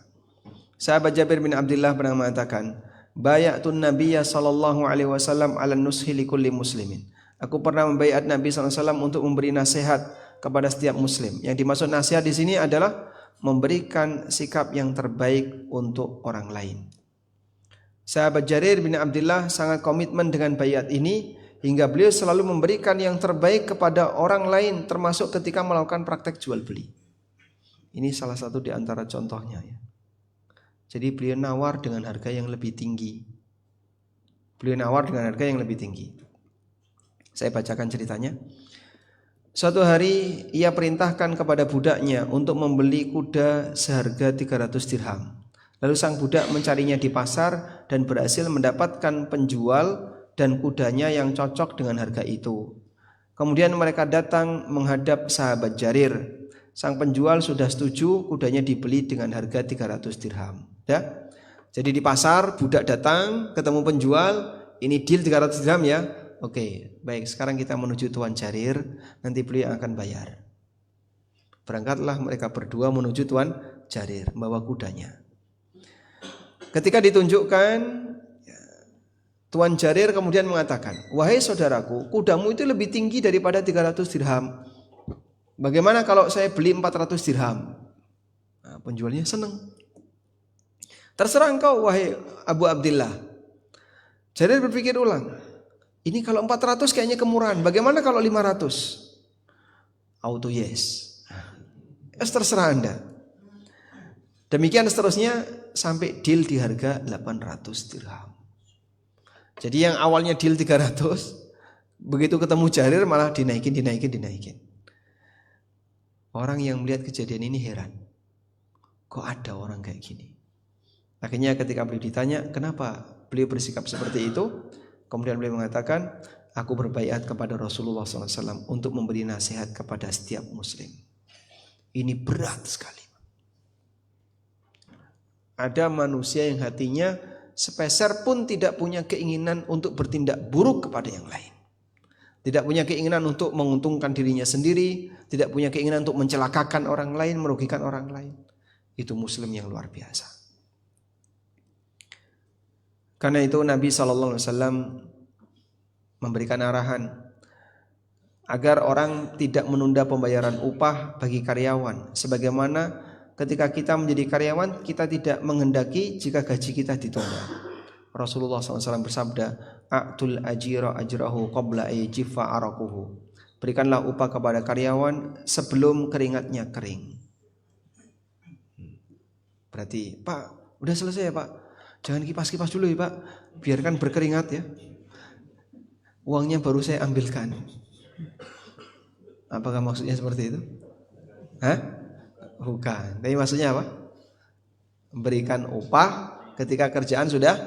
Sahabat Jabir bin Abdullah pernah mengatakan, bayatun Nabiyya sallallahu alaihi wasallam ala nushi likulli muslimin. Aku pernah membaiat Nabi sallallahu alaihi wasallam untuk memberi nasihat kepada setiap muslim. Yang dimaksud nasihat di sini adalah memberikan sikap yang terbaik untuk orang lain. Sahabat Jarir bin Abdullah sangat komitmen dengan baiat ini hingga beliau selalu memberikan yang terbaik kepada orang lain, termasuk ketika melakukan praktek jual beli. Ini salah satu di antara contohnya ya. Jadi beliau nawar dengan harga yang lebih tinggi. Saya bacakan ceritanya. Suatu hari ia perintahkan kepada budaknya untuk membeli kuda seharga 300 dirham. Lalu sang budak mencarinya di pasar dan berhasil mendapatkan penjual dan kudanya yang cocok dengan harga itu. Kemudian mereka datang menghadap sahabat Jarir. Sang penjual sudah setuju kudanya dibeli dengan harga 300 dirham. Ya. Jadi di pasar budak datang ketemu penjual, ini deal 300 dirham ya. Oke, baik, sekarang kita menuju Tuan Jarir, nanti beliau akan bayar. Berangkatlah mereka berdua menuju Tuan Jarir, membawa kudanya. Ketika ditunjukkan, Tuan Jarir kemudian mengatakan, wahai saudaraku, kudamu itu lebih tinggi daripada 300 dirham. Bagaimana kalau saya beli 400 dirham? Nah, penjualnya senang. Terserah engkau, wahai Abu Abdillah. Jarir berpikir ulang. Ini kalau 400 kayaknya kemurahan. Bagaimana kalau 500? Auto yes. Terserah Anda. Demikian seterusnya sampai deal di harga 800 dirham. Jadi yang awalnya deal 300, begitu ketemu Jarir malah dinaikin. Orang yang melihat kejadian ini heran. Kok ada orang kayak gini? Akhirnya ketika beliau ditanya, kenapa beliau bersikap seperti itu? Kemudian beliau mengatakan, aku berbaiat kepada Rasulullah SAW untuk memberi nasihat kepada setiap muslim. Ini berat sekali. Ada manusia yang hatinya sepeser pun tidak punya keinginan untuk bertindak buruk kepada yang lain. Tidak punya keinginan untuk menguntungkan dirinya sendiri. Tidak punya keinginan untuk mencelakakan orang lain, merugikan orang lain. Itu muslim yang luar biasa. Karena itu Nabi SAW memberikan arahan, agar orang tidak menunda pembayaran upah bagi karyawan. Sebagaimana ketika kita menjadi karyawan, kita tidak menghendaki jika gaji kita ditunda. Rasulullah SAW bersabda, "A'tul ajira ajrahu qabla ayjifa araquhu." Berikanlah upah kepada karyawan sebelum keringatnya kering. Berarti, Pak, udah selesai ya Pak? Jangan kipas-kipas dulu ya Pak, biarkan berkeringat ya. Uangnya baru saya ambilkan. Apakah maksudnya seperti itu? Hah? Bukan. Tapi maksudnya apa? Berikan upah ketika kerjaan sudah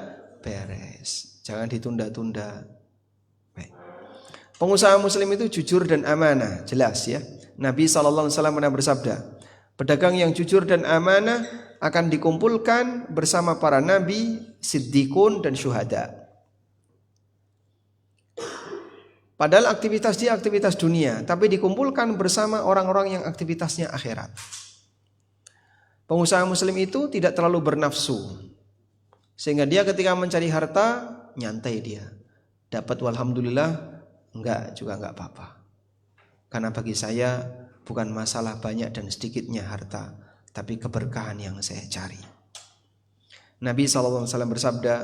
beres. Jangan ditunda-tunda. Baik. Pengusaha muslim itu jujur dan amanah, jelas ya. Nabi SAW pernah bersabda, pedagang yang jujur dan amanah akan dikumpulkan bersama para nabi, siddiqun dan syuhada. Padahal aktivitas dia aktivitas dunia, tapi dikumpulkan bersama orang-orang yang aktivitasnya akhirat. Pengusaha muslim itu tidak terlalu bernafsu, sehingga dia ketika mencari harta nyantai dia. Dapat walhamdulillah, enggak juga enggak apa-apa. Karena bagi saya bukan masalah banyak dan sedikitnya harta, tapi keberkahan yang saya cari. Nabi SAW bersabda,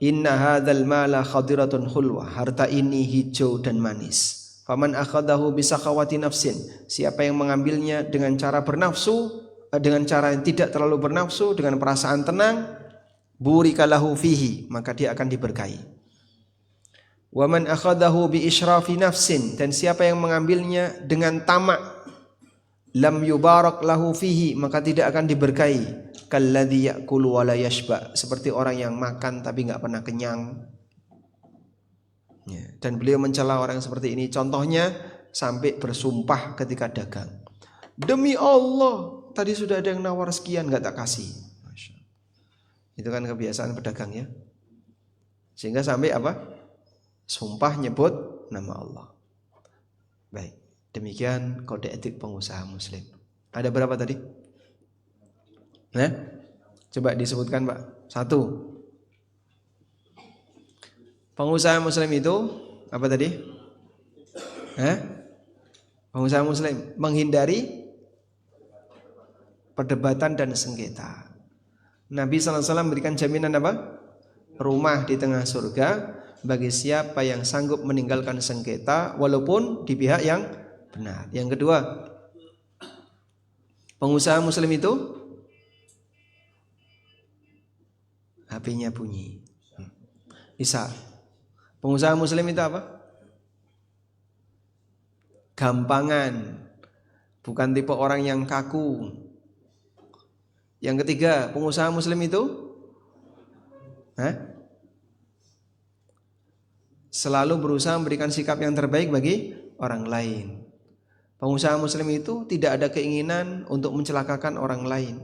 "Inna hadzal mala khadiratun khulwah." Harta ini hijau dan manis. Faman akhadahu bisakhawati nafsin. Siapa yang mengambilnya dengan cara bernafsu, dengan cara yang tidak terlalu bernafsu, dengan perasaan tenang, burikalahu fihi, maka dia akan diberkahi. Wa man akhadahu bi israfi nafsin, dan siapa yang mengambilnya dengan tamak, lam yubarak lahu fihi, maka tidak akan diberkahi. Kalladzi ya'kulu wa la yashba, seperti orang yang makan tapi enggak pernah kenyang. Ya, dan beliau mencela orang seperti ini. Contohnya sampai bersumpah ketika dagang. Demi Allah, tadi sudah ada yang nawar sekian enggak tak kasih. Itu kan kebiasaan pedagang ya. Sehingga sampai apa? Sumpah nyebut nama Allah. Baik, demikian kode etik pengusaha muslim. Ada berapa tadi? Nah, coba disebutkan Pak. 1. Pengusaha muslim itu apa tadi? Pengusaha muslim menghindari perdebatan dan sengketa. Nabi SAW berikan jaminan apa? Rumah di tengah surga bagi siapa yang sanggup meninggalkan sengketa walaupun di pihak yang benar. Yang kedua, pengusaha muslim itu HP-nya bunyi. Bisa. Pengusaha muslim itu apa? Gampangan. Bukan tipe orang yang kaku. Yang ketiga, pengusaha muslim itu selalu berusaha memberikan sikap yang terbaik bagi orang lain. Pengusaha muslim itu tidak ada keinginan untuk mencelakakan orang lain.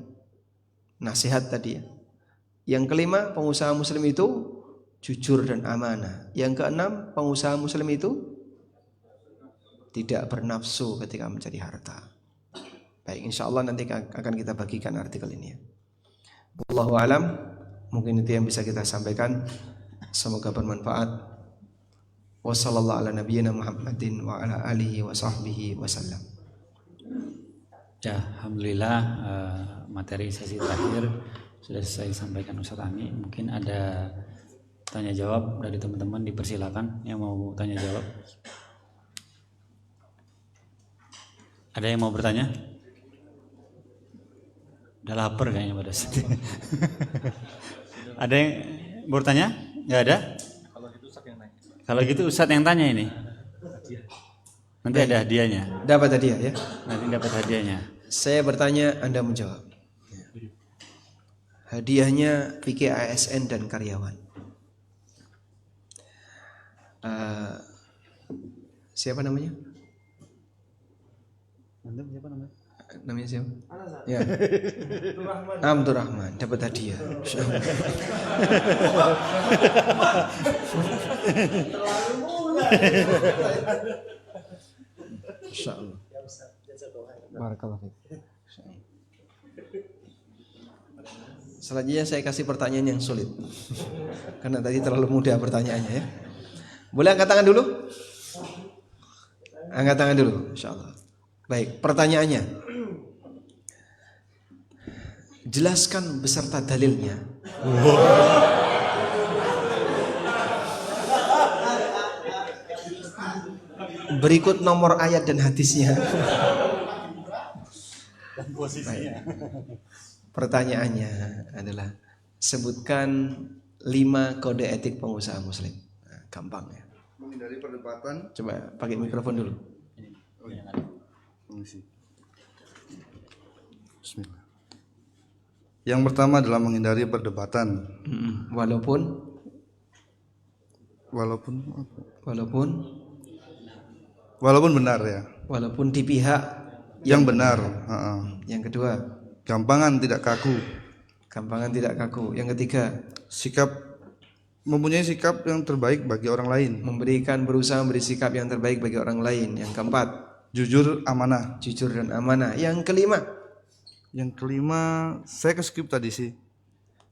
Nasihat tadi ya. Yang kelima, pengusaha muslim itu jujur dan amanah. Yang keenam, pengusaha muslim itu tidak bernafsu ketika mencari harta. Baik, insya Allah nanti akan kita bagikan artikel ini ya. Wallahu alam, mungkin itu yang bisa kita sampaikan. Semoga bermanfaat. Wassallallahu ala nabiyyina Muhammadin wa ala alihi wa sahbihi wasallam. Ya, alhamdulillah materi sesi terakhir sudah saya sampaikan Ustaz Ami. Mungkin ada tanya jawab dari teman-teman, dipersilakan yang mau tanya jawab. Ada yang mau bertanya? Udah lapar kayaknya pada saat ini. Ada yang bertanya? Nggak ada? Kalau gitu Ustaz yang tanya ini. Nanti ada hadiahnya. Dapat hadiah ya? Nanti dapat hadiahnya. Saya bertanya, Anda menjawab. Hadiahnya fikih ASN dan karyawan. Siapa namanya? Anda siapa namanya? Namanya siapa? Ya. Abdurrahman dapat hadiah. Insyaallah. Barakallahu fiik. Selanjutnya saya kasih pertanyaan yang sulit. Karena tadi terlalu mudah pertanyaannya ya. Boleh angkat tangan dulu? Angkat tangan dulu, insyaallah. Baik, pertanyaannya. Jelaskan beserta dalilnya. Berikut nomor ayat dan hadisnya. Baik. Pertanyaannya adalah sebutkan 5 kode etik pengusaha muslim. Nah, gampang ya. Menghindari perdebatan. Coba pakai mikrofon dulu. Bismillah. Yang pertama adalah menghindari perdebatan. Walaupun benar ya. walaupun di pihak Yang benar. Yang kedua, Gampangan tidak kaku. Yang ketiga, Mempunyai sikap yang terbaik bagi orang lain. berusaha memberi sikap yang terbaik bagi orang lain. Yang keempat, Jujur dan amanah. Yang kelima, saya skip tadi sih.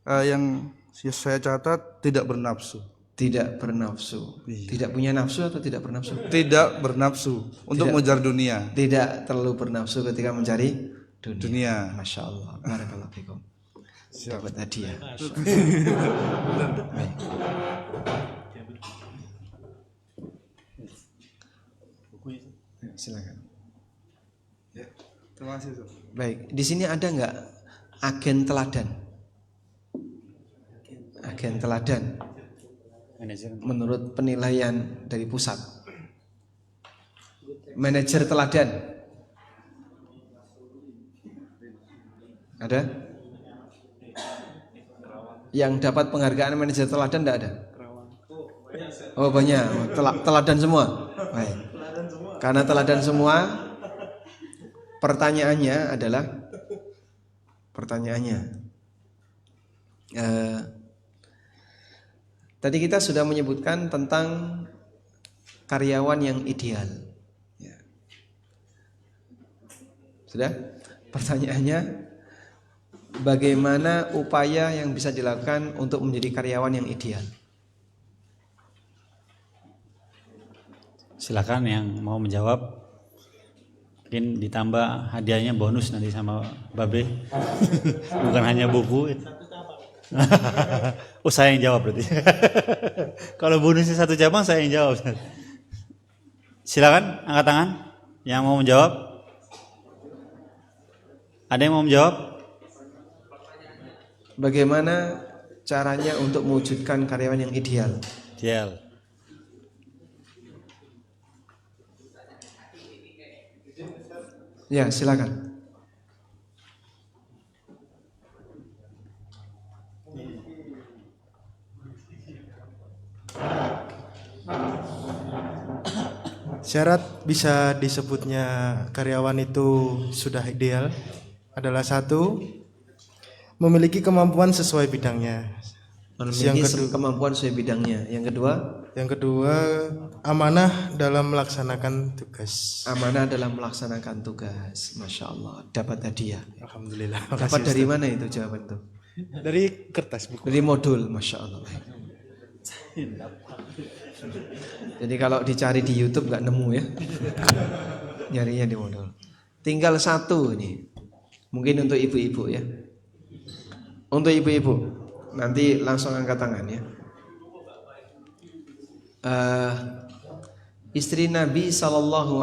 Yang saya catat tidak bernafsu. tidak bernafsu. Iya. Tidak punya nafsu atau tidak bernafsu? Tidak bernafsu untuk mengejar dunia. Tidak terlalu bernafsu ketika mencari Dunia. Masya Allah. Barakallahu fikum. Dapat hadiah. Baik. Silakan. Ya, terima kasih. Baik, di sini ada nggak agen teladan? Agen teladan. Menurut penilaian dari pusat. Manajer teladan. Ada? Yang dapat penghargaan manajer teladan enggak ada? Oh banyak, teladan semua. Baik. Karena teladan semua, pertanyaannya tadi kita sudah menyebutkan tentang karyawan yang ideal. Ya. Sudah? Pertanyaannya, bagaimana upaya yang bisa dilakukan untuk menjadi karyawan yang ideal? Silakan yang mau menjawab. Mungkin ditambah hadiahnya bonus nanti sama Babe. Bukan hanya buku. Oh, saya yang jawab berarti. Kalau bonusnya 1 cabang saya yang jawab. Silakan angkat tangan yang mau menjawab. Ada yang mau menjawab? Bagaimana caranya untuk mewujudkan karyawan yang ideal? Ideal. Ya, silakan. Syarat bisa disebutnya karyawan itu sudah ideal adalah 1, memiliki kemampuan sesuai bidangnya. Memiliki kemampuan sesuai bidangnya. Yang kedua, amanah dalam melaksanakan tugas. Amanah dalam melaksanakan tugas. Masya Allah, dapat hadiah. Alhamdulillah. Dapat dari mana itu jawaban itu? Dari kertas buku. Dari modul, Masya Allah. Jadi kalau dicari di YouTube nggak nemu ya, nyarinya di modul. Tinggal 1 ini, mungkin untuk ibu-ibu ya. Untuk ibu-ibu, nanti langsung angkat tangan ya. Istri Nabi SAW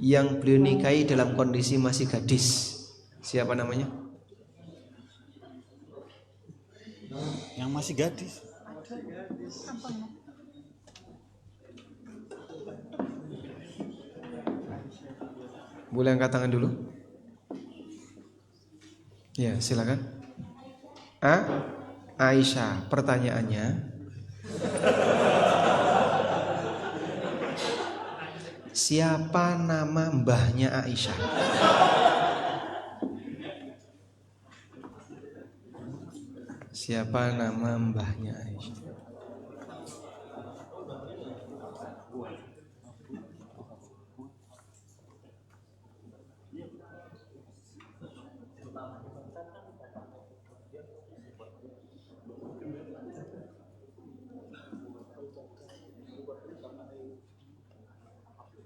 yang beliau nikahi dalam kondisi masih gadis, siapa namanya? Yang masih gadis. Boleh angkat tangan dulu? Ya, silakan. Aisyah. Pertanyaannya, siapa nama mbahnya Aisyah? Siapa nama mbahnya Aisyah?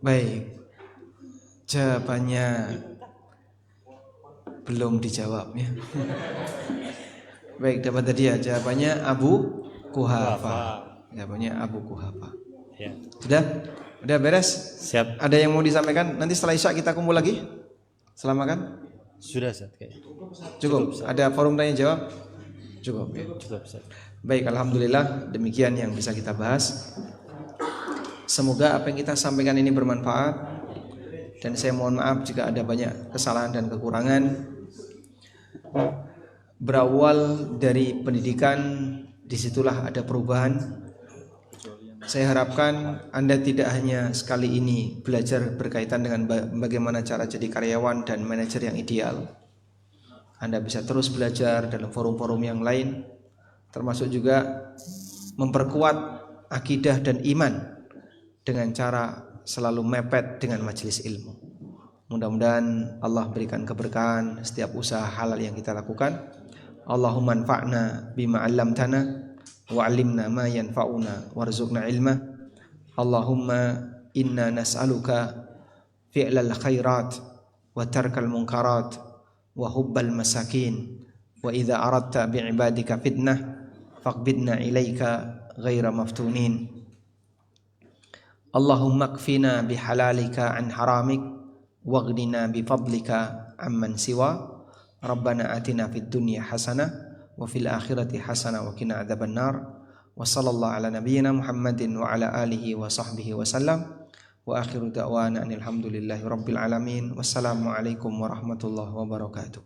Baik. Jawabannya belum dijawab ya. Baik, dapat hadiah. Jawabannya Abu Quhafa. Jawabannya Abu Quhafa. Ya. Sudah? Udah beres? Siap. Ada yang mau disampaikan? Nanti setelah Isya kita kumpul lagi? Selama kan? Sudah Ustaz kayaknya. Cukup. Ada forum tanya jawab? Cukup ya. Cukup Ustaz. Baik, alhamdulillah demikian yang bisa kita bahas. Semoga apa yang kita sampaikan ini bermanfaat, dan saya mohon maaf jika ada banyak kesalahan dan kekurangan. Berawal dari pendidikan, disitulah ada perubahan. Saya harapkan Anda tidak hanya sekali ini belajar berkaitan dengan bagaimana cara jadi karyawan dan manajer yang ideal. Anda bisa terus belajar dalam forum-forum yang lain, termasuk juga memperkuat akidah dan iman dengan cara selalu mepet dengan majelis ilmu. Mudah-mudahan Allah berikan keberkahan setiap usaha halal yang kita lakukan. Allahumma anfa'na bima 'allamtana wa 'allimna ma yanfa'una warzuqna ilma. Allahumma inna nas'aluka fi'lal khairat wa tarkal munkarat wa hubbal masakin wa idza aradta bi'ibadika fitnah faqbidna ilaika ghaira maftunin. Allahumma kfina bihalalika an haramik waghnina bifadlika amman siwa. Rabbana atina fid dunya hasanah wa fil akhirati hasanah wa qina adzaban nar. Wa sallallahu ala nabiyyina Muhammadin wa ala alihi wa sahbihi wa sallam. Wa akhiru da'wana alhamdulillahi rabbil alamin. Wassalamu alaikum warahmatullahi wabarakatuh.